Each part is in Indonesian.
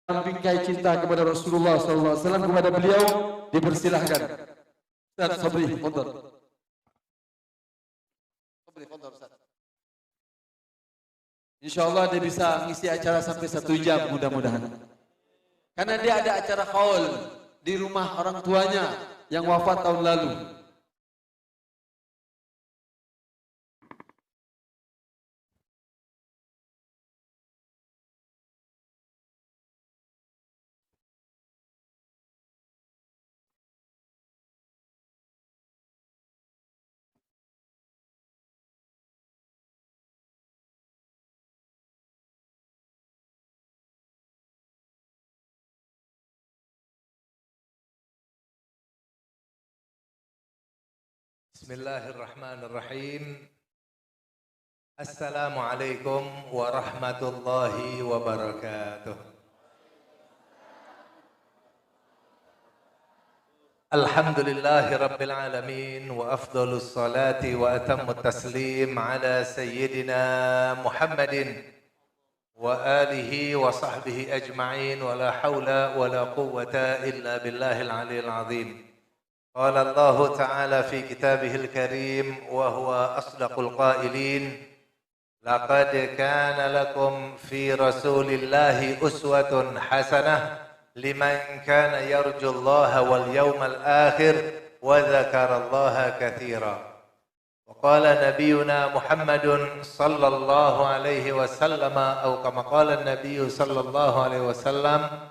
bingkai cinta kepada Rasulullah SAW, kepada beliau dipersilahkan. Ustaz Sabri, fadhal. Sabri, fadhal Ustaz. InsyaAllah dia bisa ngisi acara sampai 1 jam mudah-mudahan. Karena dia ada acara haul di rumah orang tuanya yang wafat tahun lalu. Bismillahirrahmanirrahim. Assalamualaikum warahmatullahi wabarakatuh. Alhamdulillahi rabbil alamin wa afdhalus salati wa atammut taslim ala sayyidina Muhammadin wa alihi wa sahbihi ajma'in wa la hawla wa la quwwata illa billahil aliyyil azim. قال الله تعالى في كتابه الكريم وهو أصدق القائلين لقد كان لكم في رسول الله أسوة حسنة لمن كان يرجو الله واليوم الآخر وذكر الله كثيرا وقال نبينا محمد صلى الله عليه وسلم أو كما قال النبي صلى الله عليه وسلم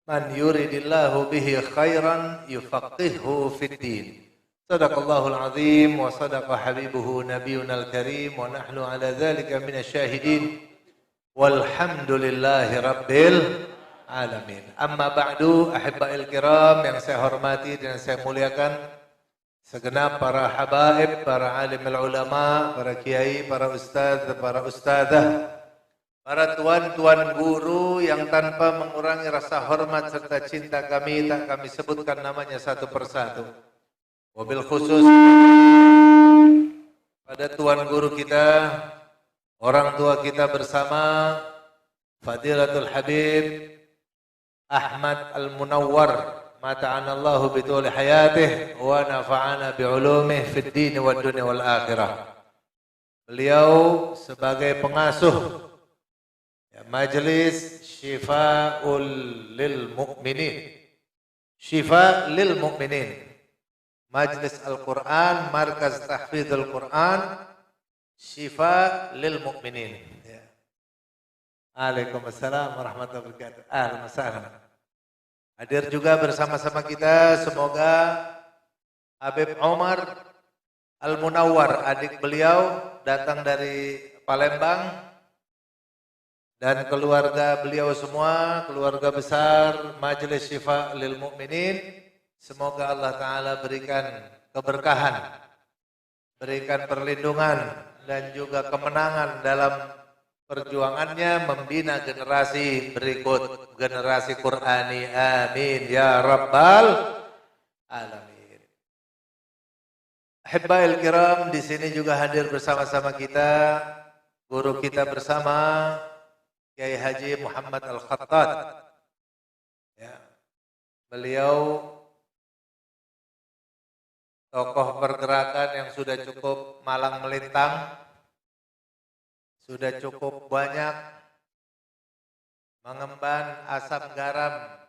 Man yuridillahu bihi khairan yufaqqihhu fid din. Sadaqallahul azim wa sadaqa habibuhu nabiyunal karim wa nahnu ala dzalika minasyahidin walhamdulillahi rabbil alamin. Amma ba'du, ahibba'il kiram yang saya hormati dan saya muliakan, segenap para habaib, para alimul ulama, para kiai, para ustaz, para ustadzah, para tuan-tuan guru yang tanpa mengurangi rasa hormat serta cinta kami, tak kami sebutkan namanya satu persatu. Wabil khusus pada tuan guru kita, orang tua kita bersama, Fadilatul Habib Ahmad Al-Munawwar, mata'anallahu bituli hayatih wa nafa'ana bi'ulumih fid din wad dunya wal akhirah. Beliau sebagai pengasuh Majelis Syifa'ul lil Mu'minin, Syifa lil Mu'minin, Majelis Al-Quran, Markaz Tahfidzul Quran, Syifa lil Mu'minin. Ya. Waalaikumsalam warahmatullahi wabarakatuh. Ahlan wa sahlan. Hadir juga bersama-sama kita, semoga Habib Omar Al-Munawwar, adik beliau datang dari Palembang, dan keluarga beliau semua, keluarga besar Majelis Syifa lil Mu'minin, semoga Allah Ta'ala berikan keberkahan, berikan perlindungan dan juga kemenangan dalam perjuangannya membina generasi berikut, generasi Qur'ani. Amin ya Rabbal Alamin. Ahibbail kiram, di sini juga hadir bersama-sama kita, guru kita bersama, Kiai Haji Muhammad Al-Khattat. Ya. Beliau tokoh pergerakan yang sudah cukup malang melintang, sudah cukup banyak mengemban asam garam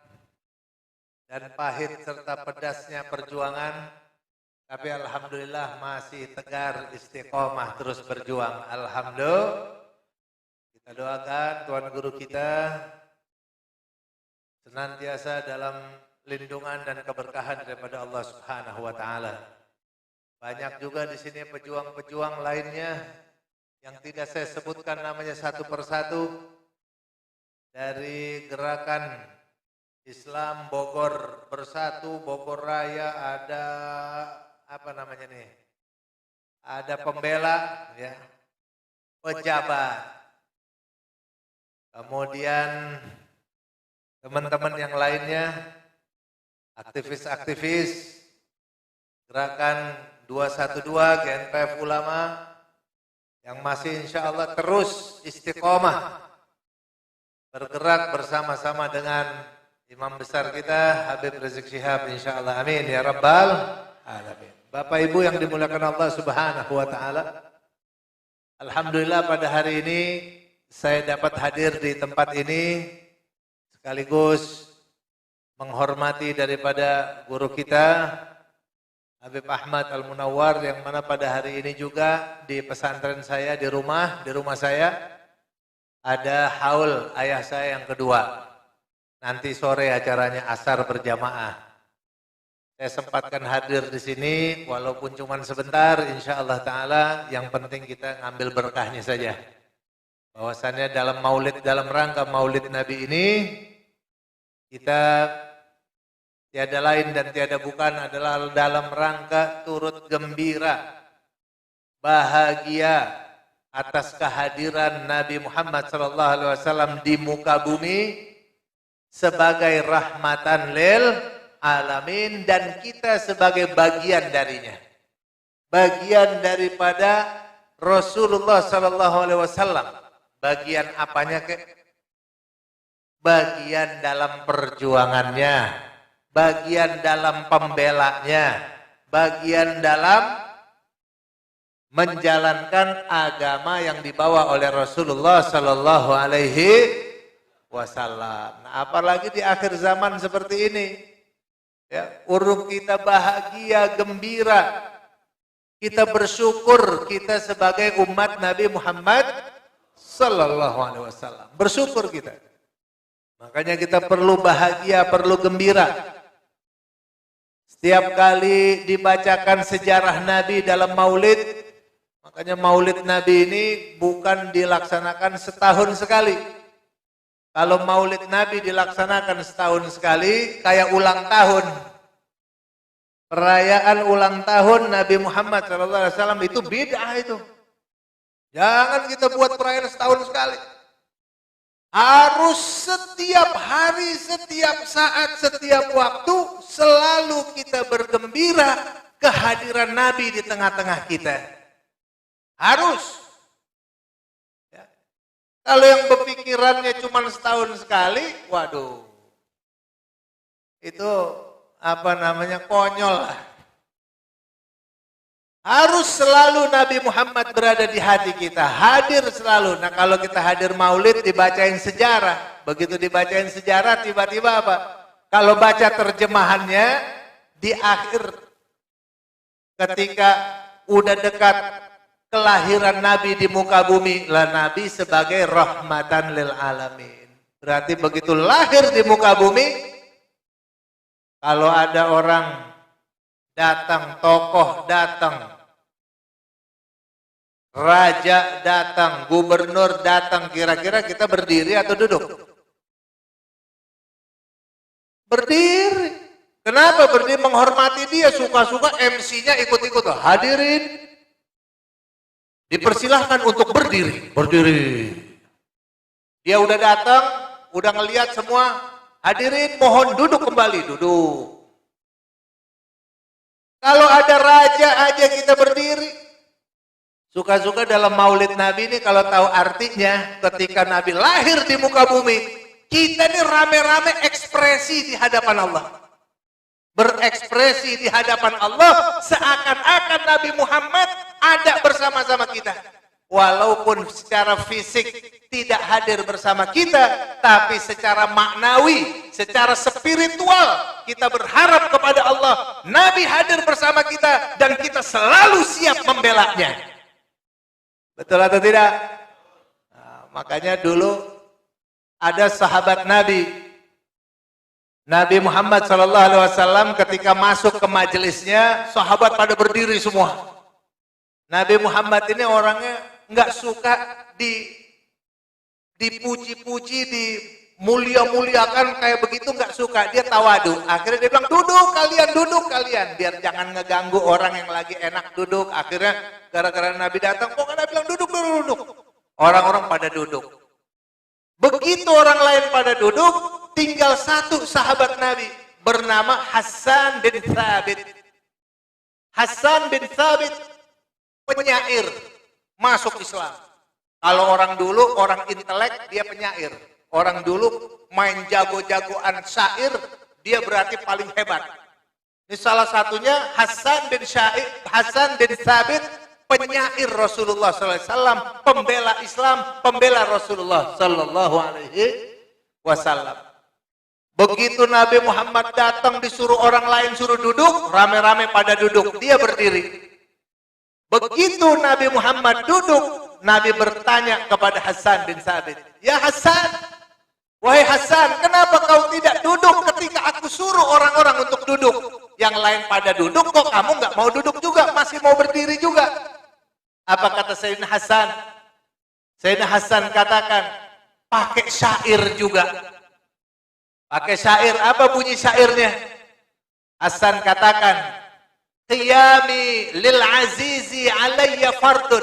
dan pahit serta pedasnya perjuangan, tapi alhamdulillah masih tegar, istiqomah terus berjuang. Alhamdulillah. Kita doakan Tuan Guru kita senantiasa dalam lindungan dan keberkahan daripada Allah Subhanahu wa Ta'ala. Banyak juga di sini pejuang-pejuang lainnya yang tidak saya sebutkan namanya satu persatu, dari gerakan Islam Bogor Bersatu, Bogor Raya, ada apa namanya nih? Ada pembela, ya, pejabat. Kemudian teman-teman yang lainnya, aktivis-aktivis, gerakan 212, GNPF Ulama, yang masih insya Allah terus istiqomah bergerak bersama-sama dengan imam besar kita Habib Rizik Syihab insyaallah. Amin ya rabbal alamin. Bapak Ibu yang dimuliakan Allah Subhanahu wa taala, alhamdulillah pada hari ini saya dapat hadir di tempat ini sekaligus menghormati daripada guru kita Habib Ahmad Al-Munawwar, yang mana pada hari ini juga di pesantren saya di rumah saya ada haul ayah saya yang kedua. Nanti sore acaranya asar berjamaah. Saya sempatkan hadir di sini walaupun cuma sebentar, insyaallah taala yang penting kita ngambil berkahnya saja. Bahwasannya dalam rangka Maulid Nabi ini kita tiada lain dan tiada bukan adalah dalam rangka turut gembira, bahagia atas kehadiran Nabi Muhammad SAW di muka bumi sebagai rahmatan lil alamin, dan kita sebagai bagian darinya, bagian daripada Rasulullah SAW. Bagian apanya bagian dalam perjuangannya, bagian dalam pembelanya, bagian dalam menjalankan agama yang dibawa oleh Rasulullah sallallahu alaihi wasallam. Nah, apalagi di akhir zaman seperti ini, ya, urung kita bahagia, gembira, kita bersyukur kita sebagai umat Nabi Muhammad sallallahu alaihi wasallam. Bersyukur kita. Makanya kita perlu bahagia, perlu gembira. Setiap kali dibacakan sejarah Nabi dalam Maulid, makanya Maulid Nabi ini bukan dilaksanakan setahun sekali. Kalau Maulid Nabi dilaksanakan setahun sekali, kayak ulang tahun. Perayaan ulang tahun Nabi Muhammad SAW itu bid'ah itu. Jangan kita buat perayaan setahun sekali. Harus setiap hari, setiap saat, setiap waktu selalu kita bergembira kehadiran Nabi di tengah-tengah kita. Harus. Ya. Kalau yang berpikirannya cuma setahun sekali, waduh. Itu konyol lah. Harus selalu Nabi Muhammad berada di hati kita, hadir selalu. Nah, kalau kita hadir Maulid dibacain sejarah, begitu dibacain sejarah tiba-tiba apa? Kalau baca terjemahannya di akhir ketika udah dekat kelahiran Nabi di muka bumi, lah Nabi sebagai rahmatan lil alamin. Berarti begitu lahir di muka bumi, kalau ada orang datang, tokoh datang, raja datang, gubernur datang, kira-kira kita berdiri atau duduk? Berdiri. Kenapa berdiri? Menghormati dia, suka-suka MC-nya ikut-ikut. Hadirin, dipersilahkan untuk berdiri. Berdiri. Dia udah datang, udah ngelihat semua. Hadirin mohon duduk kembali, duduk. Kalau ada raja aja kita berdiri. Suka-suka dalam Maulid Nabi ini kalau tahu artinya, ketika Nabi lahir di muka bumi, kita ini rame-rame ekspresi di hadapan Allah. Berekspresi di hadapan Allah seakan-akan Nabi Muhammad ada bersama-sama kita. Walaupun secara fisik tidak hadir bersama kita, tapi secara maknawi, secara spiritual kita berharap kepada Allah, Nabi hadir bersama kita dan kita selalu siap membelanya. Betul atau tidak? Nah, makanya dulu ada sahabat Nabi Muhammad SAW ketika masuk ke majelisnya, sahabat pada berdiri semua. Nabi Muhammad ini orangnya nggak suka dipuji-puji, dimulia-muliakan kayak begitu, nggak suka. Dia tawadu. Akhirnya dia bilang, duduk kalian, biar jangan ngeganggu orang yang lagi enak duduk. Akhirnya gara-gara Nabi datang, kok Nabi bilang duduk. Orang-orang pada duduk. Begitu orang lain pada duduk, tinggal satu sahabat Nabi bernama Hassan bin Thabit. Hassan bin Thabit penyair masuk Islam. Kalau orang dulu orang intelek dia penyair, Orang dulu main jago-jagoan syair, dia berarti paling hebat. Ini salah satunya Hasan bin Thabit, penyair Rasulullah SAW, pembela Islam, pembela Rasulullah SAW. Begitu Nabi Muhammad datang disuruh orang lain suruh duduk, rame-rame pada duduk, dia berdiri. Begitu Nabi Muhammad duduk, Nabi bertanya kepada Hasan bin Thabit, "Ya Hasan, wahai Hasan, kenapa kau tidak duduk ketika aku suruh orang-orang untuk duduk? Yang lain pada duduk, kok kamu nggak mau duduk juga, masih mau berdiri juga?" Apa kata Sayyidina Hasan? Sayyidina Hasan katakan, pakai syair juga. Pakai syair, apa bunyi syairnya? Hasan katakan, "Qiyami lil azizi alayya fardun,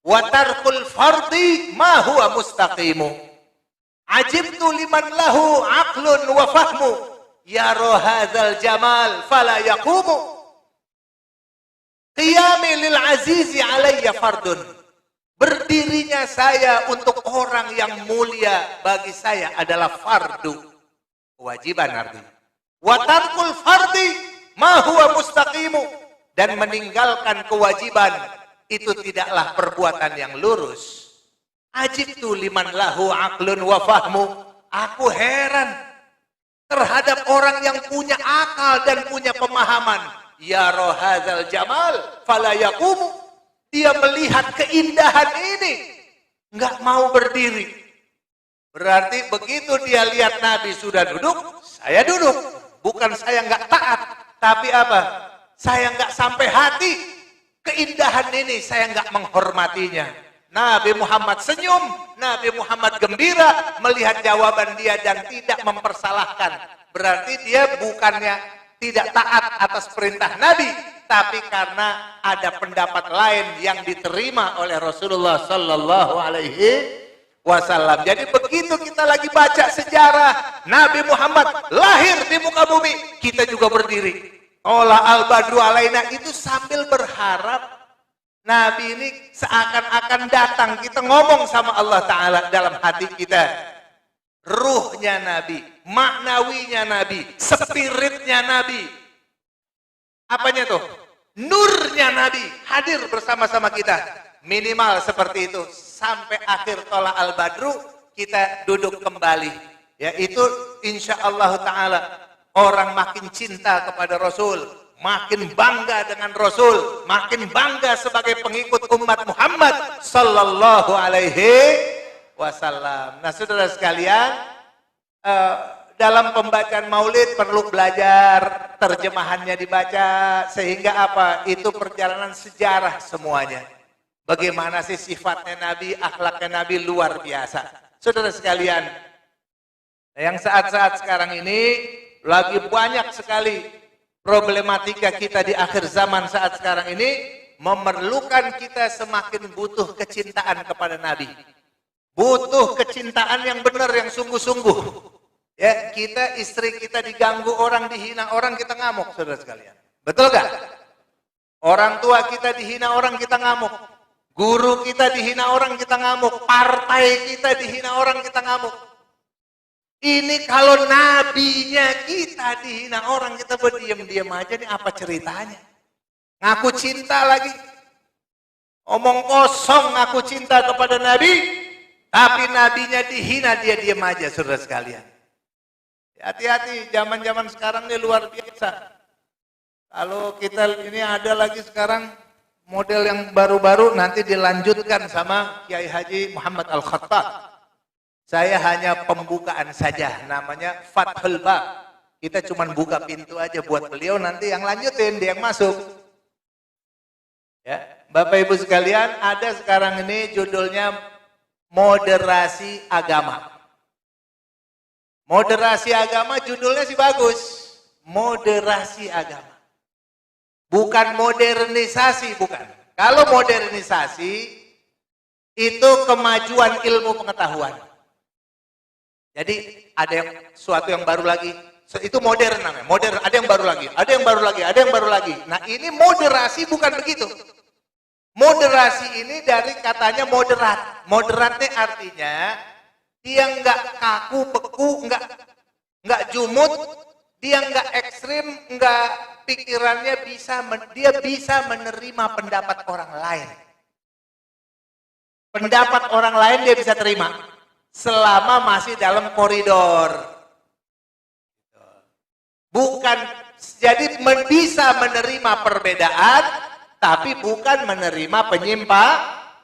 wa tarkul fardi ma huwa mustaqimu. Ajibtu liman lahu aqlun wa fahmu, yaro hadzal jamal fala yaqumu. Qiyami lil azizi alayya fardun." Berdirinya saya untuk orang yang mulia bagi saya adalah fardu, kewajiban artinya. Wa tarkul fardi ma huwa mustaqimu, dan meninggalkan kewajiban itu tidaklah perbuatan yang lurus. Ajibtu liman lahu aqlun wa fahmu. Aku heran terhadap orang yang punya akal dan punya pemahaman. Ya rohazal jamal fala yaqumu. Dia melihat keindahan ini, nggak mau berdiri. Berarti begitu dia lihat Nabi sudah duduk, saya duduk. Bukan saya nggak taat, tapi apa? Saya nggak sampai hati keindahan ini, saya nggak menghormatinya. Nabi Muhammad senyum, Nabi Muhammad gembira melihat jawaban dia dan tidak mempersalahkan. Berarti dia bukannya tidak taat atas perintah Nabi, tapi karena ada pendapat lain yang diterima oleh Rasulullah Sallallahu Alaihi Wasallam. Jadi begitu kita lagi baca sejarah Nabi Muhammad lahir di muka bumi, kita juga berdiri. Ola al-badru alaina, itu sambil berharap Nabi ini seakan-akan datang. Kita ngomong sama Allah Ta'ala dalam hati kita. Ruhnya Nabi, maknawinya Nabi, spiritnya Nabi. Apanya tuh? Nurnya Nabi hadir bersama-sama kita. Minimal seperti itu. Sampai akhir tola al-badru kita duduk kembali. Ya, itu insya Allah Ta'ala orang makin cinta kepada Rasul, makin bangga dengan Rasul, makin bangga sebagai pengikut umat Muhammad Sallallahu Alaihi Wasallam. Nah, saudara sekalian, dalam pembacaan maulid perlu belajar, terjemahannya dibaca, sehingga apa? Itu perjalanan sejarah semuanya. Bagaimana sih sifatnya Nabi, akhlaknya Nabi luar biasa. Saudara sekalian, yang saat-saat sekarang ini lagi banyak sekali problematika kita di akhir zaman saat sekarang ini, memerlukan kita semakin butuh kecintaan kepada Nabi. Butuh kecintaan yang benar, yang sungguh-sungguh. Ya, kita, istri kita diganggu orang, dihina orang, kita ngamuk, saudara sekalian. Betul gak? Orang tua kita dihina orang, kita ngamuk. Guru kita dihina orang, kita ngamuk. Partai kita dihina orang, kita ngamuk. Ini kalau nabinya kita dihina orang, kita berdiam-diam aja, nih apa ceritanya? Ngaku cinta lagi. Omong kosong ngaku cinta kepada Nabi, tapi nabinya dihina, dia diam aja, saudara sekalian. Hati-hati, zaman-zaman sekarang ini luar biasa. Kalau kita ini ada lagi sekarang model yang baru-baru, nanti dilanjutkan sama Kiai Haji Muhammad Al-Khattab. Saya hanya pembukaan saja, namanya Fathul Bab. Kita cuma buka pintu aja buat beliau, nanti yang lanjutin, dia yang masuk. Ya, Bapak Ibu sekalian, ada sekarang ini judulnya Moderasi Agama. Moderasi agama judulnya sih bagus. Moderasi agama. Bukan modernisasi, bukan. Kalau modernisasi itu kemajuan ilmu pengetahuan. Jadi ada yang suatu yang baru lagi. Itu modern namanya. Modern, ada yang baru lagi, ada yang baru lagi, ada yang baru lagi. Nah, ini moderasi bukan begitu. Moderasi ini dari katanya moderat. Moderatnya artinya dia nggak kaku, beku, nggak jumut, dia nggak ekstrim, nggak pikirannya dia bisa menerima pendapat orang lain. Pendapat orang lain dia bisa terima selama masih dalam koridor. Bukan, jadi bisa menerima perbedaan, tapi bukan menerima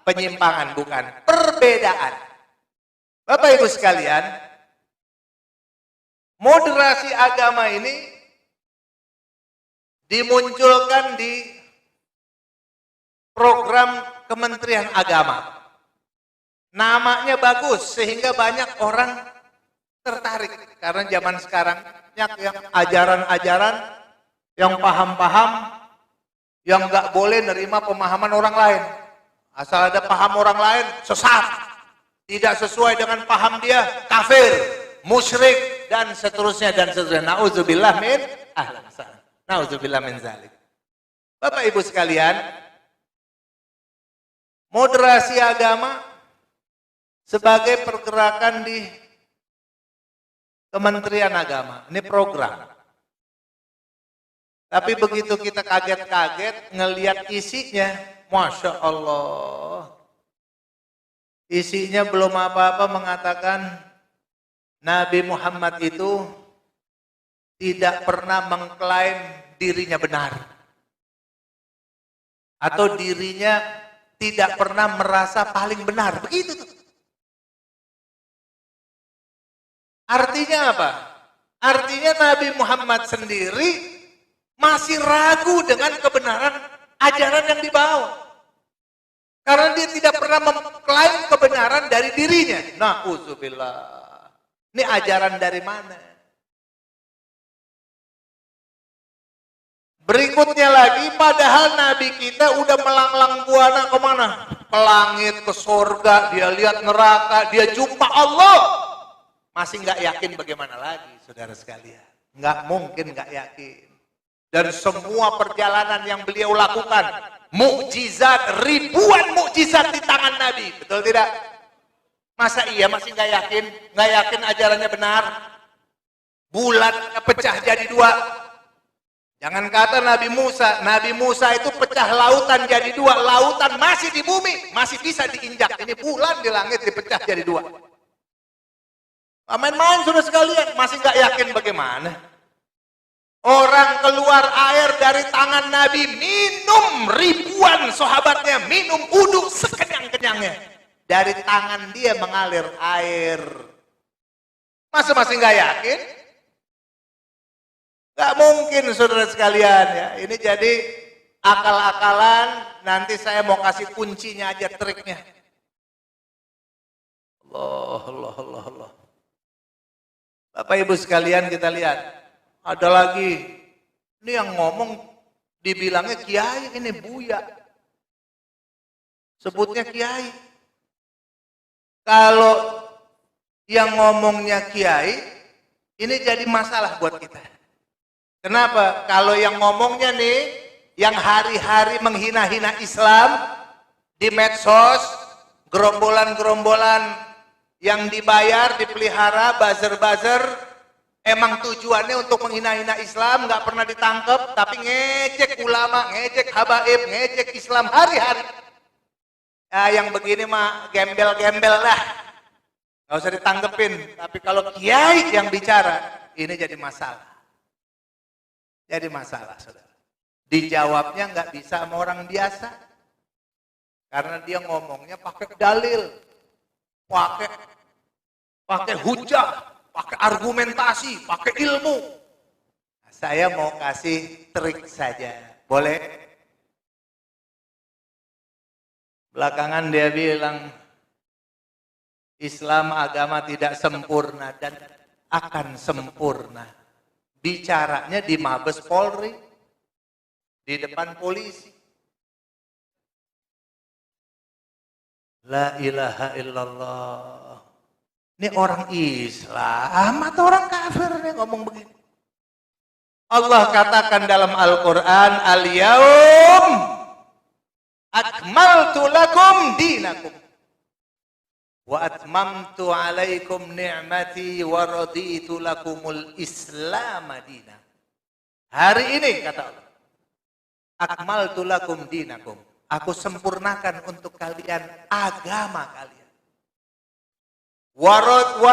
penyimpangan, bukan perbedaan. Bapak Ibu sekalian, moderasi agama ini dimunculkan di program Kementerian Agama. Namanya bagus sehingga banyak orang tertarik karena zaman sekarang banyak yang ajaran-ajaran yang paham-paham yang nggak boleh nerima pemahaman orang lain. Asal ada paham orang lain sesat, tidak sesuai dengan paham dia, kafir, musyrik dan seterusnya dan seterusnya. Nauzubillah min nauzubillah min zalik. Bapak Ibu sekalian, moderasi agama sebagai pergerakan di Kementerian Agama. Ini program. Tapi begitu kita kaget-kaget ngelihat isinya, Masya Allah. Isinya belum apa-apa mengatakan Nabi Muhammad itu tidak pernah mengklaim dirinya benar. Atau dirinya tidak pernah merasa paling benar. Begitu tuh. Artinya apa? Artinya Nabi Muhammad sendiri masih ragu dengan kebenaran ajaran yang dibawa. Karena dia tidak pernah mengklaim kebenaran dari dirinya. Na'udzubillah. Ini ajaran dari mana? Berikutnya lagi, padahal Nabi kita udah melanglang buana kemana? Ke langit, ke surga, dia lihat neraka, dia jumpa Allah. Masih nggak yakin bagaimana lagi, saudara sekalian? Nggak mungkin nggak yakin. Dan semua perjalanan yang beliau lakukan, mukjizat, ribuan mukjizat di tangan Nabi, betul tidak? Masa iya masih nggak yakin? Nggak yakin ajarannya benar? Bulan pecah jadi dua. Jangan kata Nabi Musa itu pecah lautan jadi dua, lautan masih di bumi, masih bisa diinjak. Ini bulan di langit dipecah jadi dua. Main-main sudah sekalian, masih nggak yakin bagaimana? Orang keluar air dari tangan Nabi, minum ribuan sahabatnya, minum uduk sekenyang-kenyangnya. Dari tangan dia mengalir air. Masa masih nggak yakin? Nggak mungkin saudara sekalian ya. Ini jadi akal-akalan, nanti saya mau kasih kuncinya aja, triknya. Allah. Bapak Ibu sekalian kita lihat, ada lagi, ini yang ngomong dibilangnya kiai, ini buya. Sebutnya kiai. Kalau yang ngomongnya kiai, ini jadi masalah buat kita. Kenapa? Kalau yang ngomongnya nih, yang hari-hari menghina-hina Islam, di medsos, gerombolan-gerombolan yang dibayar, dipelihara, buzzer-buzzer, emang tujuannya untuk menghina-hina Islam, nggak pernah ditangkap, tapi ngejek ulama, ngejek habaib, ngejek Islam hari-hari. Ya, yang begini mah gembel-gembel lah, nggak usah ditangkepin. Tapi kalau kiai yang bicara, ini jadi masalah. Jadi masalah, saudara. Dijawabnya nggak bisa sama orang biasa, karena dia ngomongnya pakai dalil. Pakai hujah, pakai argumentasi, pakai ilmu. Saya mau kasih trik saja, boleh? Belakangan dia bilang, Islam agama tidak sempurna dan akan sempurna. Bicaranya di Mabes Polri, di depan polisi. La ilaha illallah. Ini orang Islam atau orang kafir nih ngomong begini? Allah katakan dalam Al-Quran, Al-Yaum akmaltu lakum dinakum. wa atmamtu 'alaikum ni'mati wa raditu lakumul Islam madina. Hari ini kata Allah, akmaltu lakum dinakum. Aku sempurnakan untuk kalian agama kalian. Wa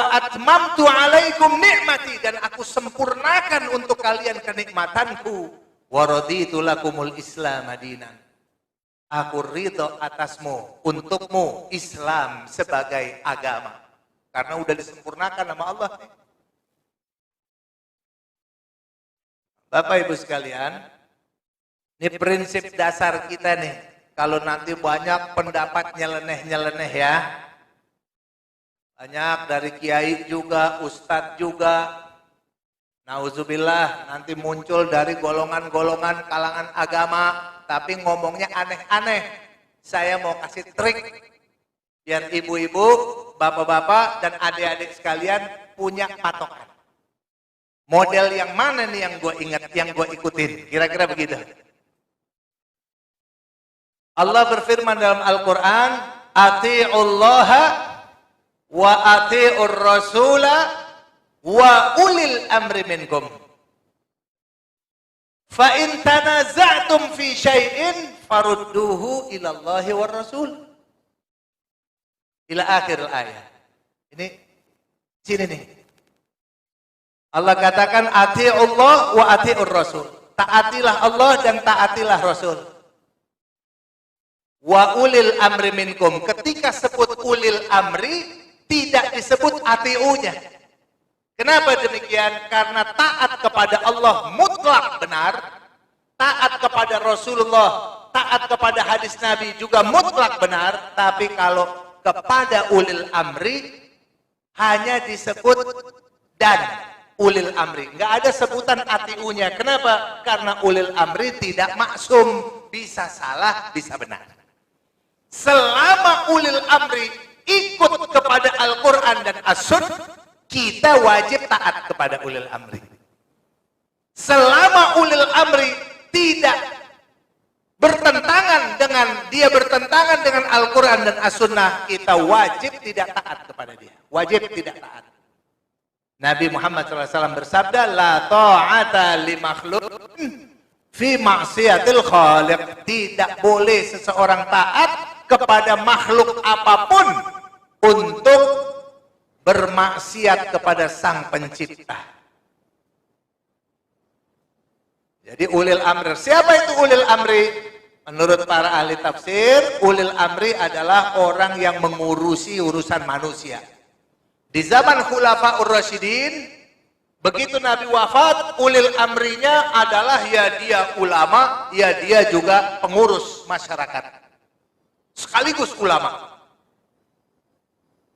atmamtu 'alaikum ni'mati, dan aku sempurnakan untuk kalian kenikmatanku. Wa raditu lakumul Islam madinan. Aku ridho atasmu, untukmu Islam sebagai agama. Karena udah disempurnakan sama Allah. Bapak Ibu sekalian, ini prinsip dasar kita nih. Kalau nanti banyak pendapat nyeleneh-nyeleneh ya. Banyak dari kiai juga, ustadz juga. Nauzubillah, nanti muncul dari golongan-golongan kalangan agama, tapi ngomongnya aneh-aneh. Saya mau kasih trik biar ibu-ibu, bapak-bapak, dan adik-adik sekalian punya patokan. Model yang mana nih yang gue ingat, yang gue ikutin? Kira-kira begitu. Allah berfirman dalam Al-Quran, Ati'ullaha wa ati'ur rasula wa ulil amri minkum. Fa in tanaza'tum fi syai'in farudduhu ila Allahi war Rasul. Ila akhir ayat. Ini sini nih. Allah katakan ati'ullah wa ati'ur Rasul. Taatilah Allah dan taatilah Rasul. Wa ulil amri minkum. Ketika sebut ulil amri, tidak disebut ati'unya. Kenapa demikian? Karena taat kepada Allah mutlak benar, taat kepada Rasulullah, taat kepada hadis Nabi juga mutlak benar, tapi kalau kepada ulil amri hanya disebut dan ulil amri. Nggak ada sebutan ati'unya. Kenapa? Karena ulil amri tidak maksum, bisa salah, bisa benar. Selama ulil amri ikut kepada Al-Quran dan As-Sunnah, kita wajib taat kepada ulil amri. Selama ulil amri tidak bertentangan dengan Al-Quran dan As-Sunnah, kita wajib tidak taat kepada dia. Wajib tidak taat. Nabi Muhammad SAW bersabda, La ta'ata li makhluqin fi ma'siyatil khaliq. Tidak boleh seseorang taat kepada makhluk apapun untuk bermaksiat kepada Sang Pencipta. Jadi ulil amri. Siapa itu ulil amri? Menurut para ahli tafsir, ulil amri adalah orang yang mengurusi urusan manusia. Di zaman Khulafaur Rasyidin, begitu Nabi wafat, ulil amrinya adalah ya dia ulama, ya dia juga pengurus masyarakat. Sekaligus ulama.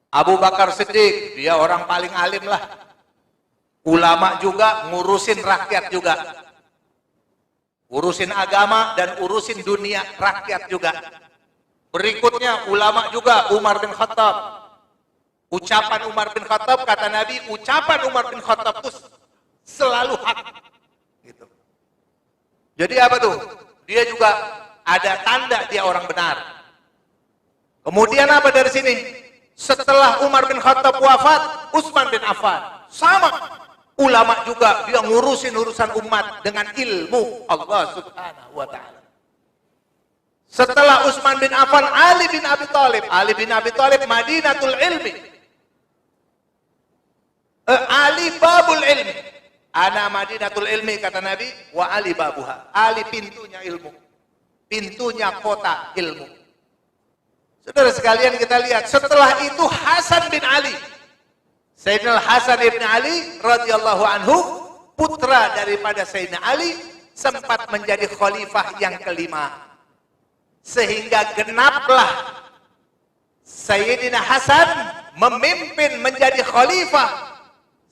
Abu Bakar Siddiq, dia orang paling alim lah. Ulama juga, ngurusin rakyat juga. Urusin agama dan urusin dunia rakyat juga. Berikutnya ulama juga, Umar bin Khattab. Ucapan Umar bin Khattab, kata Nabi, ucapan Umar bin Khattab itu selalu hak. Gitu. Jadi apa tuh? Dia juga ada tanda dia orang benar. Kemudian apa dari sini? Setelah Umar bin Khattab wafat, Utsman bin Affan. Sama. Ulama juga, dia ngurusin urusan umat dengan ilmu Allah Subhanahu wa ta'ala. Setelah Utsman bin Affan, Ali bin Abi Thalib. Ali bin Abi Thalib, Madinatul Ilmi. Ali babul ilmi. Ana Madinatul Ilmi, kata Nabi, wa Ali babuha. Ali pintunya ilmu. Pintunya kota ilmu. Saudara sekalian, kita lihat setelah itu Hasan bin Ali, Sayyidina Hasan bin Ali radhiyallahu anhu, putra daripada Sayyidina Ali, sempat menjadi khalifah yang kelima, sehingga genaplah Sayyidina Hasan memimpin menjadi khalifah.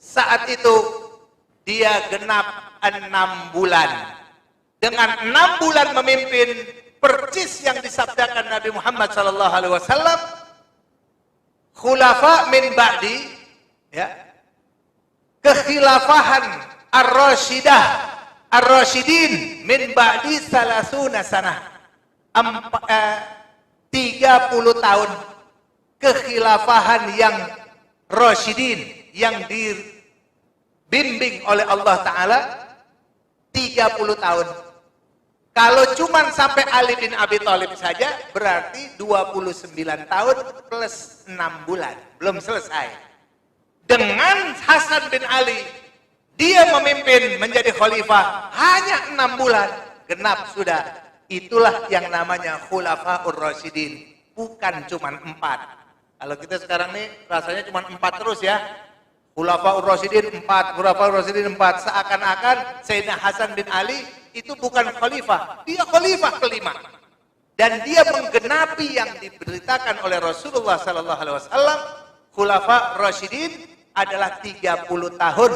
Saat itu dia genap 6 bulan. Dengan 6 bulan memimpin, percis yang disabdakan Nabi Muhammad SAW, khulafa min ba'di, ya, kekhilafahan ar-rasyidin min ba'di salasuna sanah, 30 tahun kekhilafahan yang rasyidin, yang dibimbing oleh Allah Ta'ala 30 tahun. Kalau cuman sampai Ali bin Abi Thalib saja, berarti 29 tahun plus 6 bulan. Belum selesai. Dengan Hasan bin Ali, dia memimpin menjadi khalifah hanya 6 bulan. Genap sudah. Itulah yang namanya Khulafaur Rasyidin. Bukan cuman 4. Kalau kita sekarang nih rasanya cuman 4 terus ya. Khulafaur Rasyidin 4, Khulafaur Rasyidin 4. Seakan-akan Sayyidina Hasan bin Ali itu bukan khalifah, dia khalifah kelima. Dan dia menggenapi yang diberitakan oleh Rasulullah sallallahu alaihi wasallam, Khulafa Rasyidin adalah 30 tahun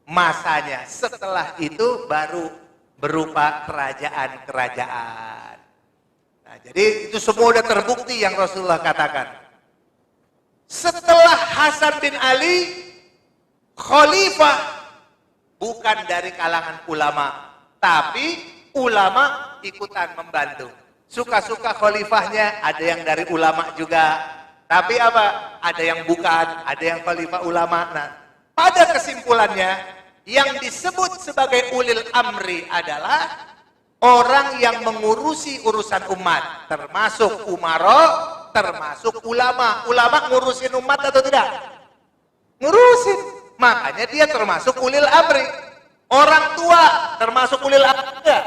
masanya. Setelah itu baru berupa kerajaan-kerajaan. Nah, jadi itu semua sudah terbukti yang Rasulullah katakan. Setelah Hasan bin Ali, khalifah bukan dari kalangan ulama, tapi ulama ikutan membantu. Suka-suka khalifahnya ada yang dari ulama juga. Tapi apa? Ada yang bukan, ada yang khalifah ulama. Nah, pada kesimpulannya, yang disebut sebagai ulil amri adalah orang yang mengurusi urusan umat. Termasuk umaro, termasuk ulama. Ulama ngurusin umat atau tidak? Ngurusin. Makanya dia termasuk ulil amri. Orang tua termasuk ulil amri,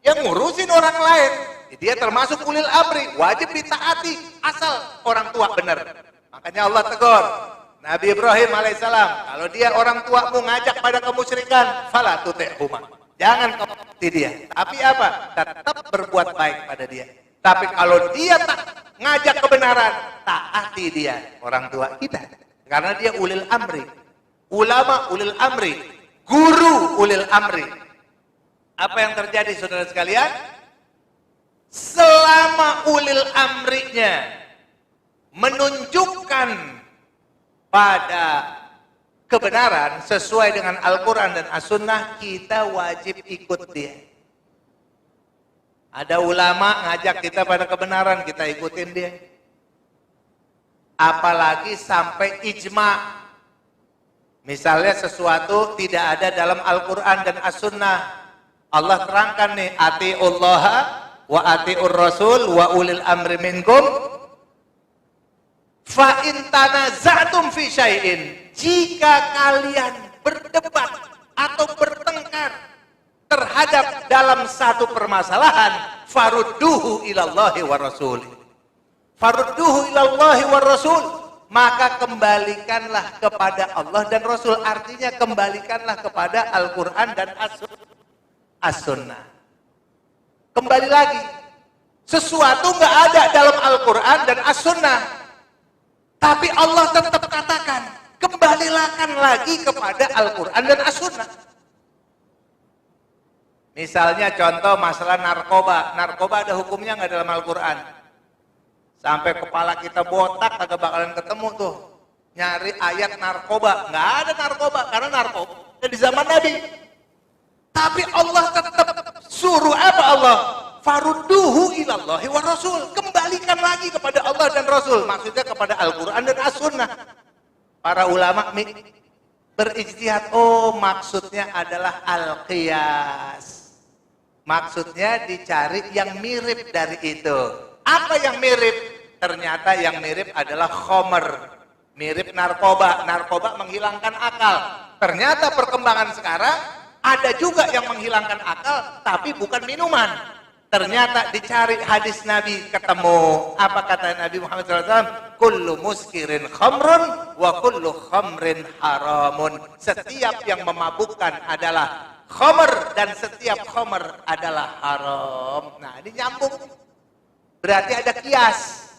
yang ngurusin orang lain, dia termasuk ulil amri, wajib ditaati asal orang tua benar. Makanya Allah tegur Nabi Ibrahim alaihissalam, kalau dia orang tuamu ngajak pada kemusyrikan, fala tuti'huma, jangan kamu ikuti dia. Tapi apa? Tetap berbuat baik pada dia. Tapi kalau dia tak ngajak kebenaran, taati dia, orang tua kita, karena dia ulil amri. Ulama ulil amri, guru ulil amri. Apa yang terjadi saudara sekalian? Selama ulil amrinya menunjukkan pada kebenaran sesuai dengan Al-Quran dan As-Sunnah, kita wajib ikut dia. Ada ulama ngajak kita pada kebenaran, kita ikutin dia. Apalagi sampai ijma'. Misalnya sesuatu tidak ada dalam Al-Quran dan As-Sunnah, Allah terangkan nih, ati'ullaha wa ati'ur rasul wa ulil amri minkum fa in tanaza'tum fi syai'in, jika kalian berdebat atau bertengkar terhadap dalam satu permasalahan, farudduhu ilallahi wa rasul, farudduhu ilallahi wa rasul, maka kembalikanlah kepada Allah dan Rasul. Artinya kembalikanlah kepada Al-Quran dan As-Sunnah. Kembali lagi, sesuatu nggak ada dalam Al-Quran dan As-Sunnah, tapi Allah tetap katakan, kembalikan lagi kepada Al-Quran dan As-Sunnah. Misalnya contoh masalah narkoba. Narkoba ada hukumnya nggak dalam Al-Quran? Sampai kepala kita botak kagak bakalan ketemu tuh nyari ayat narkoba. Nggak ada narkoba, karena narkoba di zaman Nabi. Tapi Allah tetap suruh apa Allah? Farudduhu ilallahi wa rasul, kembalikan lagi kepada Allah dan Rasul. Maksudnya kepada Al-Quran dan As-Sunnah. Para ulama berijtihad, oh maksudnya adalah al-qiyas, maksudnya dicari yang mirip dari itu. Apa yang mirip? Ternyata yang mirip adalah khomer, mirip narkoba. Narkoba menghilangkan akal. Ternyata perkembangan sekarang ada juga yang menghilangkan akal, tapi bukan minuman. Ternyata dicari hadis Nabi, ketemu. Apa kata Nabi Muhammad SAW? Kullu muskirin khamrun wa kullu khamrin haramun. Setiap yang memabukkan adalah khamr dan setiap khamr adalah haram. Nah, ini nyambung. Berarti ada kias.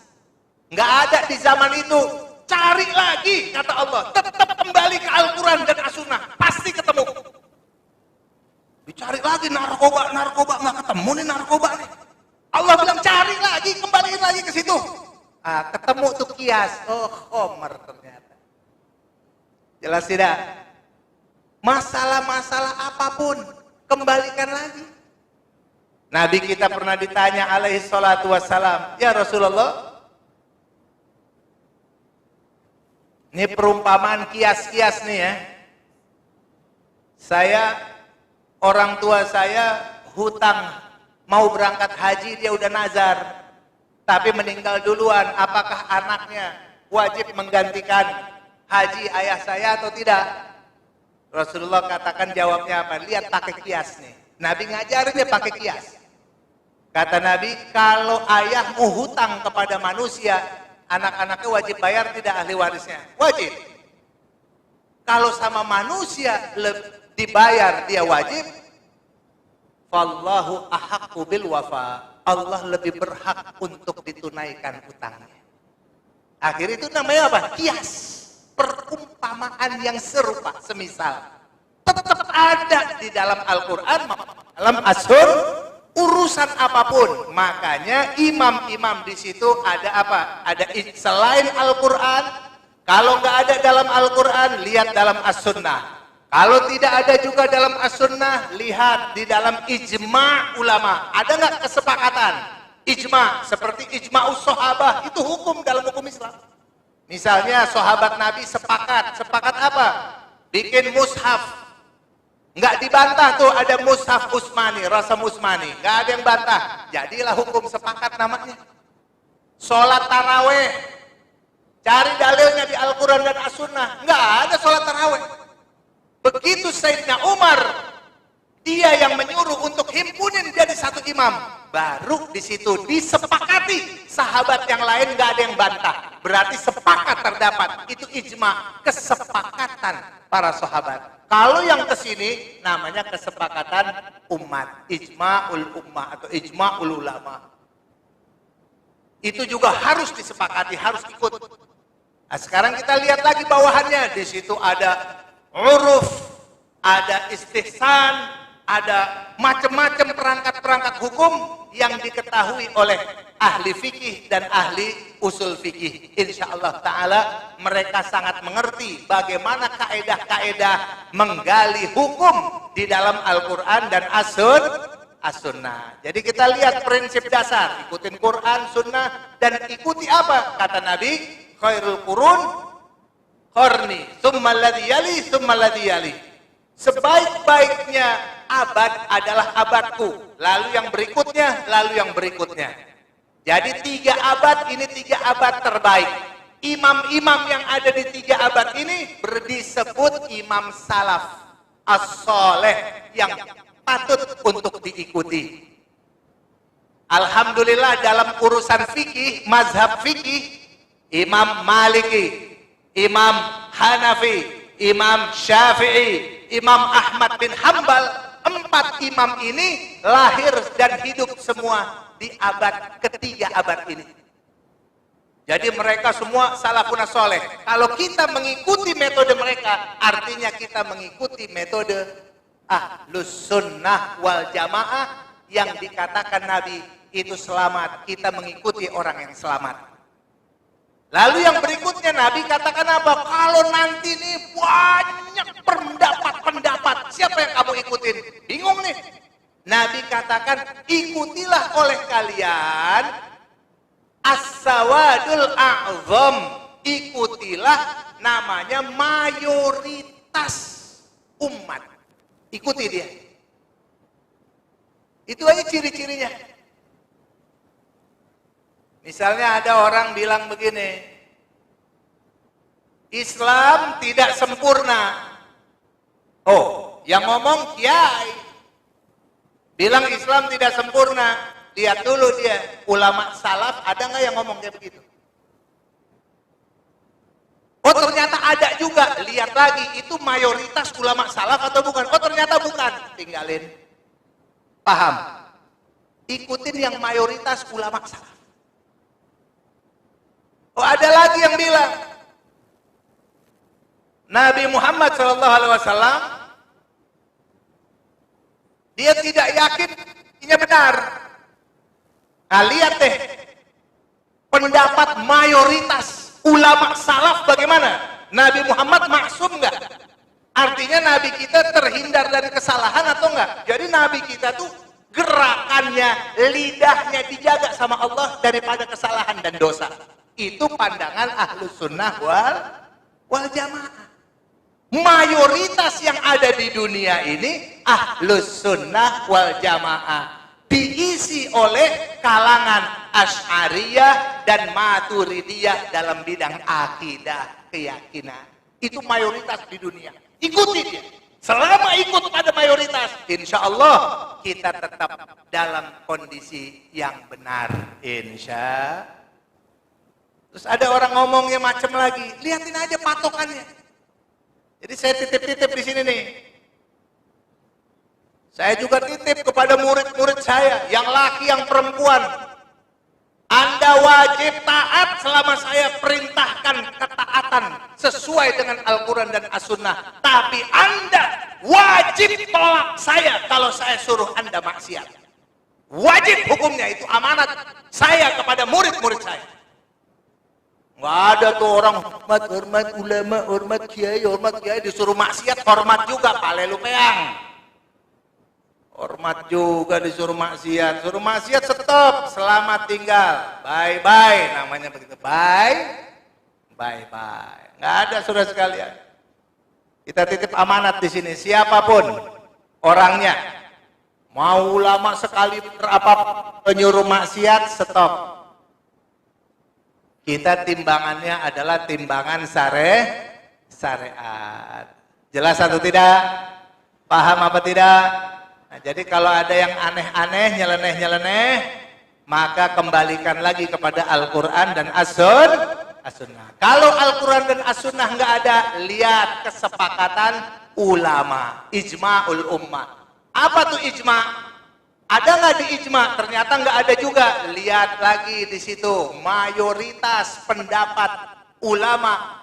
Nggak ada di zaman itu. Cari lagi, kata Allah. Tetap kembali ke Al-Quran dan As-Sunnah. Pasti ketemu. Dicari lagi narkoba nggak ketemu nih narkoba nih. Allah bilang cari lagi, kembali lagi ke situ. Ah, ketemu tuh kias. Oh, khomer ternyata. Jelas tidak? Masalah-masalah apapun, kembalikan lagi. Nabi kita pernah ditanya alaihi salatu wassalam, ya Rasulullah, Ini perumpamaan kias-kias nih ya. Orang tua saya hutang, mau berangkat haji dia udah nazar, tapi meninggal duluan. Apakah anaknya wajib menggantikan haji ayah saya atau tidak? Rasulullah katakan jawabnya apa? Lihat pakai kias nih. Nabi ngajarin dia pakai kias. Kata Nabi, kalau ayah mau hutang kepada manusia, anak-anaknya wajib bayar tidak ahli warisnya? Wajib. Kalau sama manusia dibayar dia wajib. Fallahu ahaqqu bil wafa. Allah lebih berhak untuk ditunaikan utangnya. Akhirnya itu namanya apa? Kias. Perumpamaan yang serupa, semisal. Tetap ada di dalam Al-Quran, dalam As-Sur, urusan apapun. Makanya imam-imam di situ ada apa? Ada selain Al-Quran. Kalau nggak ada dalam Al-Quran, lihat dalam As-Sunnah. Kalau tidak ada juga dalam As-Sunnah, lihat di dalam ijma' ulama. Ada nggak kesepakatan? Ijma' seperti ijma'us sahabah, itu hukum dalam hukum Islam. Misalnya sahabat Nabi sepakat apa? Bikin mushaf. Nggak dibantah tuh, ada mushaf Utsmani, Rasam Utsmani. Nggak ada yang bantah. Jadilah hukum sepakat namanya. Sholat taraweh. Cari dalilnya di Al-Quran dan As-Sunnah. Nggak ada sholat taraweh. Begitu Sayyidina Umar, dia yang menyuruh untuk himpunin jadi satu imam. Baru di situ disepakati. Sahabat yang lain nggak ada yang bantah. Berarti sepakat terdapat. Itu ijma, kesepakatan para sahabat. Kalau yang kesini namanya kesepakatan umat, ijma'ul ummah atau ijma'ul ulama. Itu juga harus disepakati, harus ikut. Nah, sekarang kita lihat lagi bawahannya. Di situ ada uruf, ada istihsan, ada macam-macam perangkat-perangkat hukum yang diketahui oleh ahli fikih dan ahli usul fikih. Insyaallah ta'ala mereka sangat mengerti bagaimana kaedah-kaedah menggali hukum di dalam Al-Quran dan As-Sunnah. Jadi kita lihat prinsip dasar, ikutin Quran, Sunnah, dan ikuti apa? Kata Nabi, khairul qurun qarni, tsumma alladhi yali, tsumma alladhi yali. Sebaik-baiknya abad adalah abadku, lalu yang berikutnya, lalu yang berikutnya. Jadi 3 abad ini 3 abad terbaik. Imam-imam yang ada di 3 abad ini disebut imam salaf as-soleh yang patut untuk diikuti. Alhamdulillah dalam urusan fikih, mazhab fikih, Imam Maliki, Imam Hanafi, Imam Syafi'i, Imam Ahmad bin Hambal, 4 imam ini lahir dan hidup semua di abad ketiga abad ini. Jadi mereka semua salafun soleh. Kalau kita mengikuti metode mereka, artinya kita mengikuti metode Ahlus Sunnah wal Jamaah yang dikatakan Nabi itu selamat. Kita mengikuti orang yang selamat. Lalu yang berikutnya Nabi katakan apa? Kalau nanti nih banyak pendapat-pendapat, siapa yang kamu ikutin? Bingung nih. Nabi katakan, ikutilah oleh kalian as-sawadul a'zam. Ikutilah namanya mayoritas umat. Ikuti dia. Itu aja ciri-cirinya. Misalnya ada orang bilang begini, Islam tidak sempurna. Oh, yang ngomong kiai. Bilang Islam tidak sempurna. Lihat dulu dia, ulama salaf ada nggak yang ngomong kayak begitu? Oh ternyata ada juga. Lihat lagi, itu mayoritas ulama salaf atau bukan? Oh ternyata bukan. Tinggalin. Paham? Ikutin yang mayoritas ulama salaf. Oh ada lagi yang bilang Nabi Muhammad SAW dia tidak yakin ini benar. Nah lihat deh pendapat mayoritas ulama salaf bagaimana? Nabi Muhammad maksum nggak? Artinya Nabi kita terhindar dari kesalahan atau enggak? Jadi Nabi kita tuh gerakannya, lidahnya dijaga sama Allah daripada kesalahan dan dosa. Itu pandangan Ahlus Sunnah wal jamaah. Mayoritas yang ada di dunia ini ahlus sunnah wal jamaah. Diisi oleh kalangan Asy'ariyah dan Maturidiyah dalam bidang akidah, keyakinan. Itu mayoritas di dunia. Ikuti dia. Selama ikut pada mayoritas, insya Allah kita tetap dalam kondisi yang benar. Insya. Terus ada orang ngomongnya macam lagi. Lihatin aja patokannya. Jadi saya titip-titip di sini nih. Saya juga titip kepada murid-murid saya, yang laki, yang perempuan. Anda wajib taat selama saya perintahkan ketaatan sesuai dengan Al-Quran dan As-Sunnah. Tapi Anda wajib tolak saya kalau saya suruh Anda maksiat. Wajib hukumnya, itu amanat saya kepada murid-murid saya. Nggak ada tuh orang hormat ulama, hormat kiai disuruh maksiat, hormat juga, pale lu peang. Hormat juga disuruh maksiat. Suruh maksiat stop, selamat tinggal. Bye-bye namanya begitu. Bye-bye. Nggak ada saudara sekalian. Kita titip amanat di sini. Siapapun orangnya, mau ulama sekali berapa penyuruh maksiat, stop. Kita timbangannya adalah timbangan syariat. Jelas atau tidak? Paham apa tidak? Nah, jadi kalau ada yang aneh-aneh, nyeleneh-nyeleneh, maka kembalikan lagi kepada Al-Quran dan As-Sunnah. Kalau Al-Quran dan As-Sunnah nggak ada, lihat kesepakatan ulama, ijma'ul ummah. Apa tuh ijma'? Ada nggak di ijma'? Ternyata nggak ada juga. Lihat lagi di situ, mayoritas pendapat ulama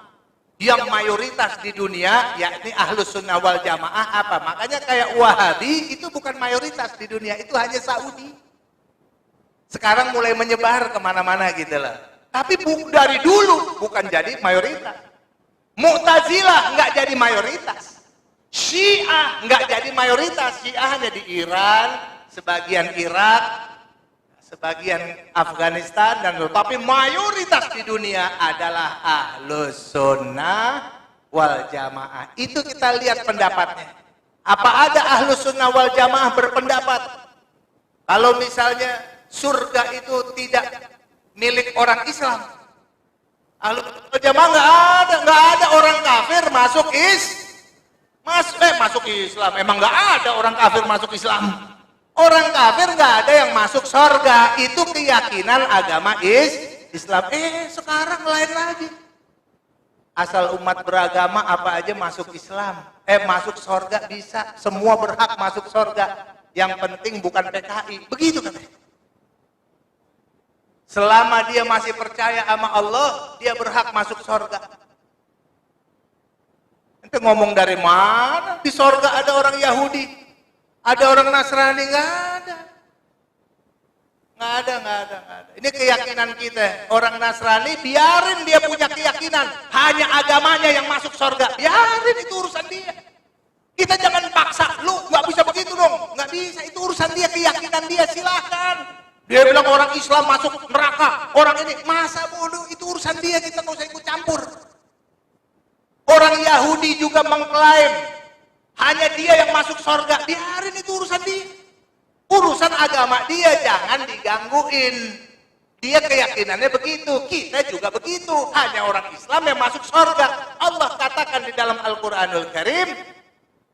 yang mayoritas di dunia, yakni ahlus sunnah wal jamaah apa? Makanya kayak Wahabi itu bukan mayoritas di dunia, itu hanya Saudi. Sekarang mulai menyebar kemana-mana gitu lah. Tapi dari dulu bukan jadi mayoritas. Mu'tazilah nggak jadi mayoritas. Syiah nggak jadi mayoritas. Syiah hanya di Iran, sebagian Irak, sebagian Afghanistan, dan tapi mayoritas di dunia adalah ahlus sunnah wal jamaah. Itu kita lihat pendapatnya. Apa ada ahlus sunnah wal jamaah berpendapat kalau misalnya surga itu tidak milik orang Islam? Ahlus sunnah wal jamaah nggak ada orang kafir masuk Islam. Emang nggak ada orang kafir masuk Islam. Orang kafir nggak ada yang masuk surga. Itu keyakinan agama Islam. Sekarang lain lagi. Asal umat beragama apa aja masuk Islam. Masuk surga bisa. Semua berhak masuk surga. Yang penting bukan PKI. Begitu katanya. Selama dia masih percaya sama Allah, dia berhak masuk surga. Ente ngomong dari mana? Di surga ada orang Yahudi. Ada orang Nasrani? Nggak ada. Ini keyakinan kita. Orang Nasrani biarin dia punya keyakinan. Hanya agamanya yang masuk surga. Biarin, itu urusan dia. Kita jangan paksa. Lu nggak bisa begitu dong. Nggak bisa, itu urusan dia, keyakinan dia. Silahkan. Dia bilang orang Islam masuk neraka. Orang ini, masa bodoh, itu urusan dia. Kita nggak usah ikut campur. Orang Yahudi juga mengklaim hanya dia yang masuk surga. Biarin, itu urusan dia. Urusan agama dia, jangan digangguin. Dia keyakinannya begitu, kita juga begitu. Hanya orang Islam yang masuk surga. Allah katakan di dalam Al-Quranul Karim,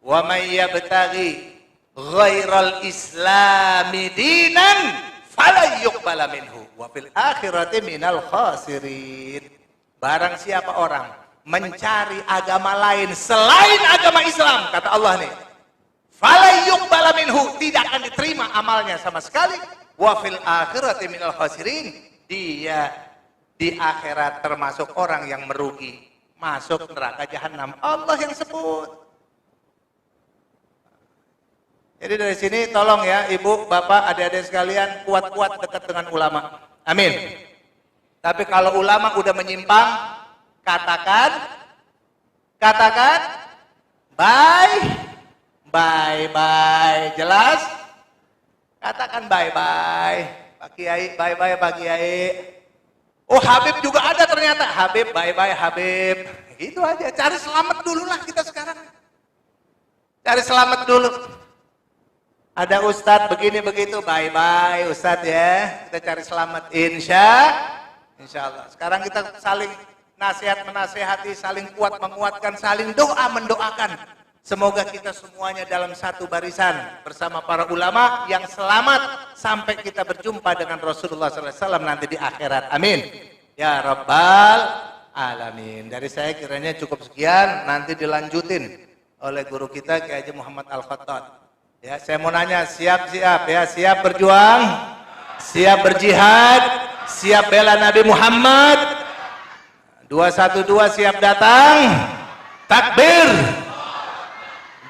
wa may yabtaghi ghairal islami dinan fala yuqbala minhu wa fil akhirati minal khasirin. Barang siapa orang mencari agama lain selain agama Islam, kata Allah nih, fala yuqbala minhu, tidak akan diterima amalnya sama sekali, wa fil akhirati minal khasirin, dia di akhirat termasuk orang yang merugi, masuk neraka jahanam. Allah yang sebut. Jadi dari sini tolong ya ibu, bapak, adik-adik sekalian, kuat-kuat dekat dengan ulama. Amin. Tapi kalau ulama udah menyimpang, katakan bye. Jelas? Katakan bye Pak Kiai, bye Pak Kiai. Oh Habib juga ada ternyata. Habib, bye-bye Habib. Gitu aja, cari selamat dulu lah kita sekarang. Cari selamat dulu. Ada ustadz begini begitu, bye-bye ustadz ya. Kita cari selamat, insya Allah. Sekarang kita saling nasihat menasehati, saling kuat menguatkan, saling doa mendoakan. Semoga kita semuanya dalam satu barisan bersama para ulama yang selamat sampai kita berjumpa dengan Rasulullah SAW nanti di akhirat. Amin. Ya Rabbal Alamin. Dari saya kiranya cukup sekian, nanti dilanjutin oleh guru kita Kiai Haji Muhammad Al-Khattab. Ya, saya mau nanya, siap-siap ya, siap berjuang, siap berjihad, siap bela Nabi Muhammad. 212 siap datang, takbir.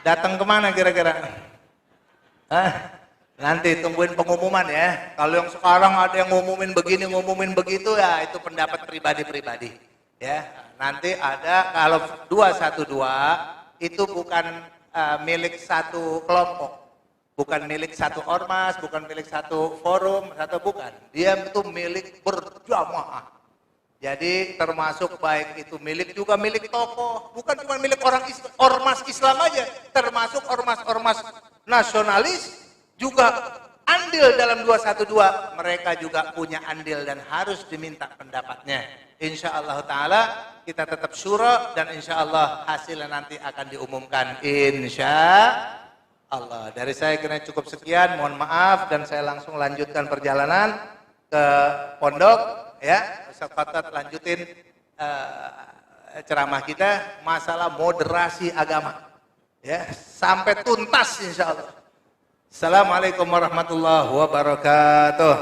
Datang kemana kira-kira? Nanti tungguin pengumuman ya. Kalau yang sekarang ada yang ngumumin begini, ngumumin begitu ya, itu pendapat pribadi-pribadi. Ya, nanti ada kalau 212 itu bukan milik satu kelompok. Bukan milik satu ormas, bukan milik satu forum, atau bukan. Dia itu milik berjamaah. Jadi termasuk baik itu milik juga milik tokoh. Bukan cuma milik ormas Islam aja. Termasuk ormas-ormas nasionalis juga andil dalam 212. Mereka juga punya andil dan harus diminta pendapatnya. Insya Allah Ta'ala kita tetap syura dan insya Allah hasilnya nanti akan diumumkan. Insya Allah. Dari saya kira cukup sekian, mohon maaf dan saya langsung lanjutkan perjalanan ke pondok ya. Ustaz Khattab lanjutin ceramah kita masalah moderasi agama ya sampai tuntas insyaallah. Assalamualaikum warahmatullahi wabarakatuh.